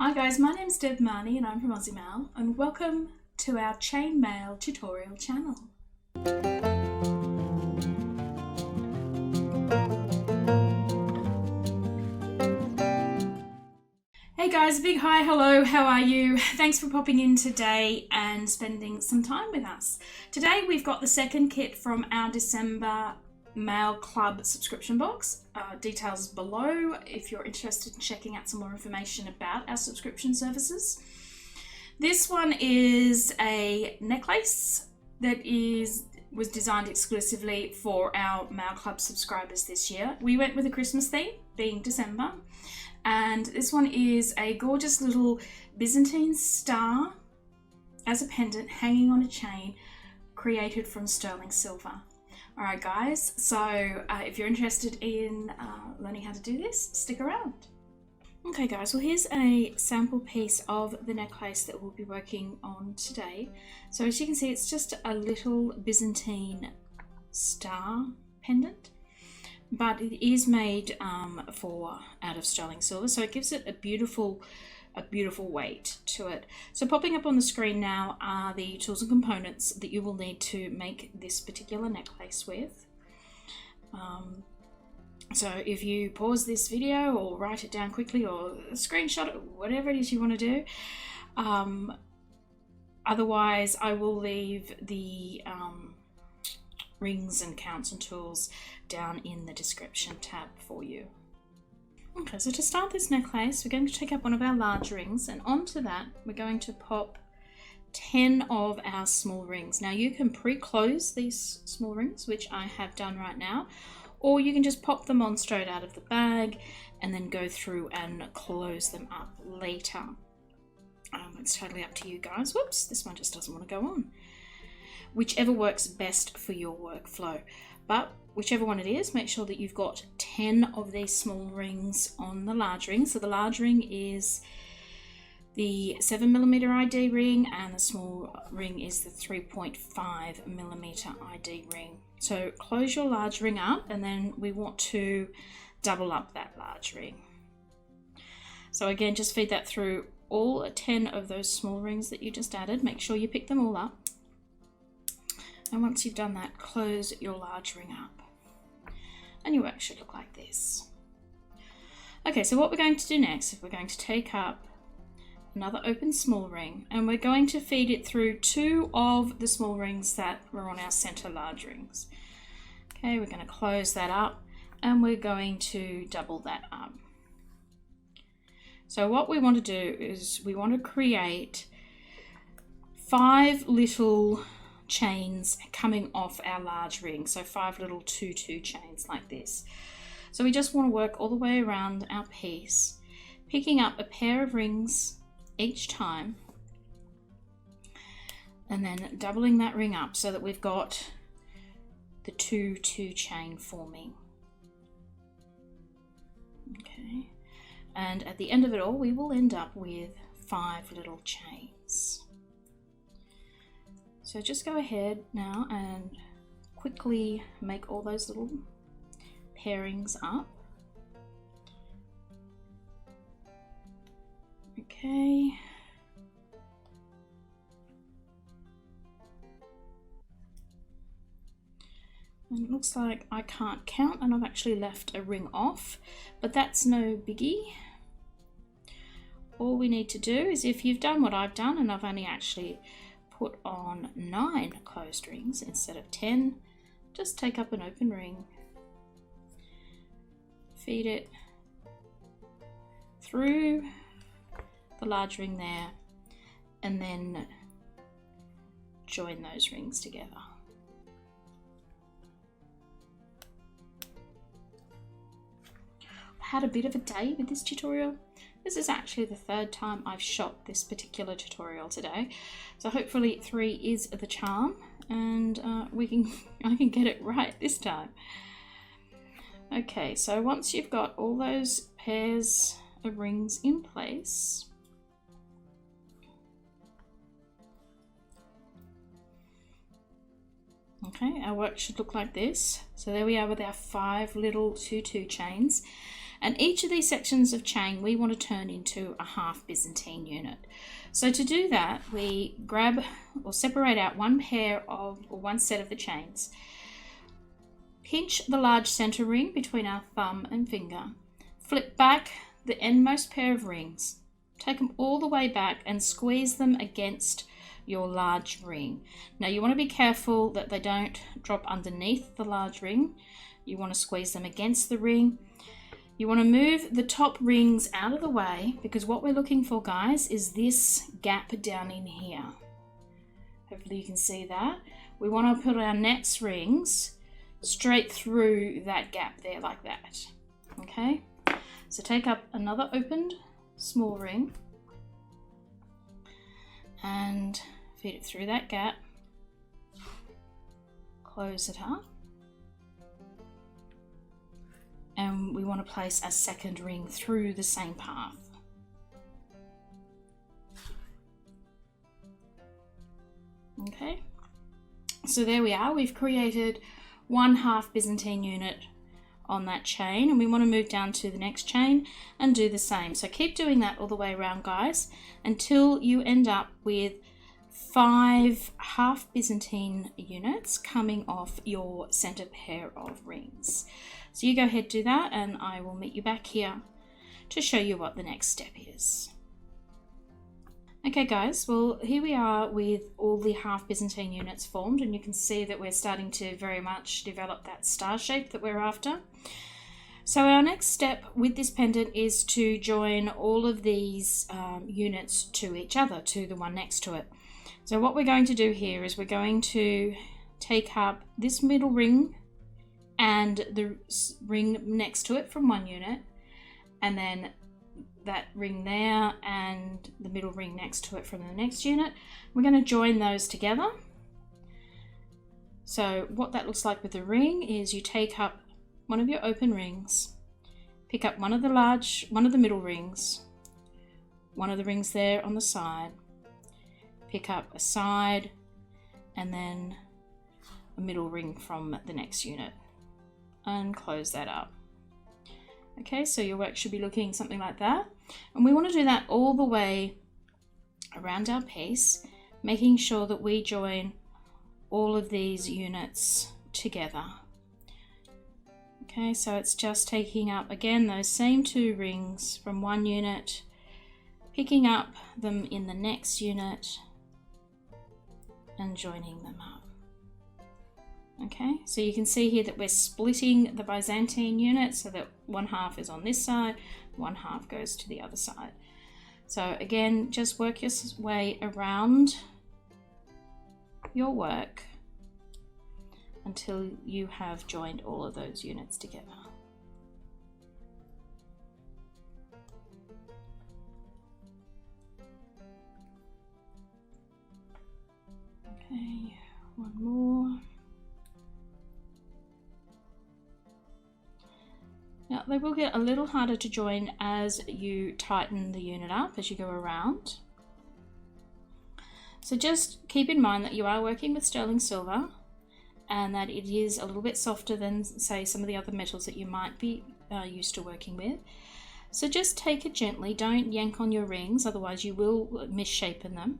Hi guys, my name's Deb Marnie and I'm from Aussie Maille, and welcome to our chainmail tutorial channel. Hey guys, a big hi, hello, how are you? Thanks for popping in today and spending some time with us. Today we've got the second kit from our December Mail Club subscription box. Details below if you're interested in checking out some more information about our subscription services. This one is a necklace that was designed exclusively for our Mail Club subscribers this year. We went with a Christmas theme, being December, and this one is a gorgeous little Byzantine star as a pendant hanging on a chain created from sterling silver. Alright guys, so if you're interested in learning how to do this, stick around. Okay guys, well here's a sample piece of the necklace that we'll be working on today. So as you can see, it's just a little Byzantine star pendant, but it is made out of sterling silver, so it gives it a beautiful weight to it. So popping up on the screen now are the tools and components that you will need to make this particular necklace with. So if you pause this video or write it down quickly or screenshot it, whatever it is you want to do. Otherwise I will leave the rings and counts and tools down in the description tab for you. Okay, so to start this necklace, we're going to take up one of our large rings, and onto that we're going to pop 10 of our small rings. Now you can pre-close these small rings, which I have done right now, or you can just pop them on straight out of the bag and then go through and close them up later. It's totally up to you guys. Whoops, this one just doesn't want to go on. Whichever works best for your workflow. But whichever one it is, make sure that you've got 10 of these small rings on the large ring. So the large ring is the 7mm ID ring and the small ring is the 3.5mm ID ring. So close your large ring up, and then we want to double up that large ring. So again, just feed that through all 10 of those small rings that you just added. Make sure you pick them all up. And once you've done that, close your large ring up. And your work should look like this. Okay, so what we're going to do next is we're going to take up another open small ring, and we're going to feed it through 2 of the small rings that were on our center large rings. Okay, we're going to close that up and we're going to double that up. So what we want to do is we want to create 5 little chains coming off our large ring, so 5 little 2-2 chains like this. So we just want to work all the way around our piece, picking up a pair of rings each time and then doubling that ring up so that we've got the 2-2 chain forming. Okay, and at the end of it all we will end up with 5 little chains. So just go ahead now and quickly make all those little pairings up. Okay. And it looks like I can't count and I've actually left a ring off, but that's no biggie. All we need to do is, if you've done what I've done and I've only actually put on 9 closed rings instead of 10, just take up an open ring, feed it through the large ring there, and then join those rings together. I had a bit of a day with this tutorial. This is actually the 3rd time I've shot this particular tutorial today, so hopefully 3 is the charm, and I can get it right this time. Okay, so once you've got all those pairs of rings in place, okay, our work should look like this. So there we are with our 5 little 2-2 chains. And each of these sections of chain we want to turn into a half Byzantine unit. So to do that, we grab or separate out one set of the chains, pinch the large center ring between our thumb and finger, flip back the endmost pair of rings, take them all the way back and squeeze them against your large ring. Now you want to be careful that they don't drop underneath the large ring. You want to squeeze them against the ring. You want to move the top rings out of the way, because what we're looking for, guys, is this gap down in here. Hopefully you can see that. We want to put our next rings straight through that gap there like that. Okay, so take up another opened small ring and feed it through that gap, close it up, and we want to place a second ring through the same path. Okay, so there we are. We've created one half Byzantine unit on that chain, and we want to move down to the next chain and do the same. So keep doing that all the way around, guys, until you end up with 5 half Byzantine units coming off your center pair of rings. So you go ahead, do that, and I will meet you back here to show you what the next step is. Okay guys, well here we are with all the half Byzantine units formed, and you can see that we're starting to very much develop that star shape that we're after. So our next step with this pendant is to join all of these units to each other, to the one next to it. So what we're going to do here is we're going to take up this middle ring and the ring next to it from one unit, and then that ring there and the middle ring next to it from the next unit. We're going to join those together. So what that looks like with the ring is you take up one of your open rings, pick up one of the middle rings, one of the rings there on the side, pick up a side, and then a middle ring from the next unit, and close that up. Okay, so your work should be looking something like that, and we want to do that all the way around our piece, making sure that we join all of these units together. Okay, so it's just taking up again those same 2 rings from one unit, picking up them in the next unit and joining them up. Okay, so you can see here that we're splitting the Byzantine unit so that one half is on this side, one half goes to the other side. So again, just work your way around your work until you have joined all of those units together. Okay, one more. Now they will get a little harder to join as you tighten the unit up as you go around. So just keep in mind that you are working with sterling silver and that it is a little bit softer than, say, some of the other metals that you might be used to working with. So just take it gently, don't yank on your rings, otherwise you will misshapen them.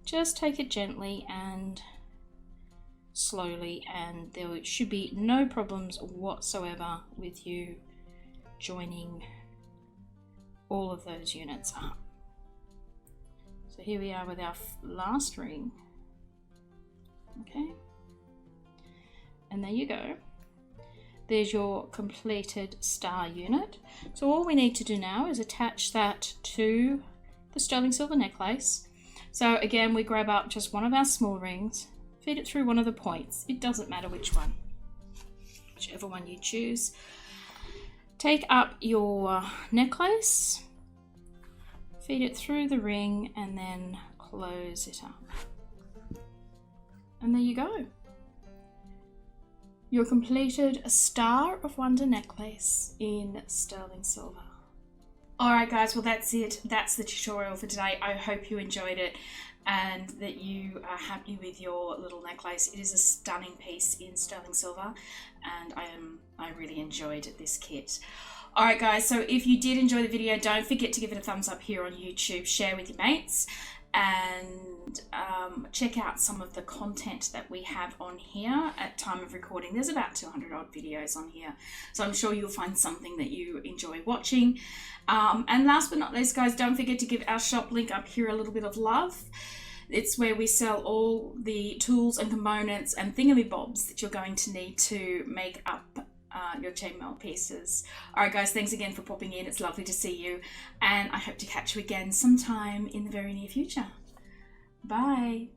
Just take it gently and slowly, and there should be no problems whatsoever with you joining all of those units up. So here we are with our last ring. Okay, and there you go. There's your completed star unit. So all we need to do now is attach that to the sterling silver necklace. So again, we grab up just one of our small rings, feed it through one of the points. It doesn't matter which one, whichever one you choose. Take up your necklace, feed it through the ring, and then close it up. And there you go. You're completed a Star of Wonder necklace in sterling silver. Alright guys, well that's it. That's the tutorial for today. I hope you enjoyed it and that you are happy with your little necklace. It is a stunning piece in sterling silver, and I really enjoyed this kit. Alright guys, so if you did enjoy the video, don't forget to give it a thumbs up here on YouTube, share with your mates, and check out some of the content that we have on here at time of recording. There's about 200 odd videos on here, so I'm sure you'll find something that you enjoy watching. And last but not least guys, don't forget to give our shop link up here a little bit of love. It's where we sell all the tools and components and thingamabobs that you're going to need to make up your chainmail pieces. Alright guys, thanks again for popping in. It's lovely to see you, and I hope to catch you again sometime in the very near future. Bye.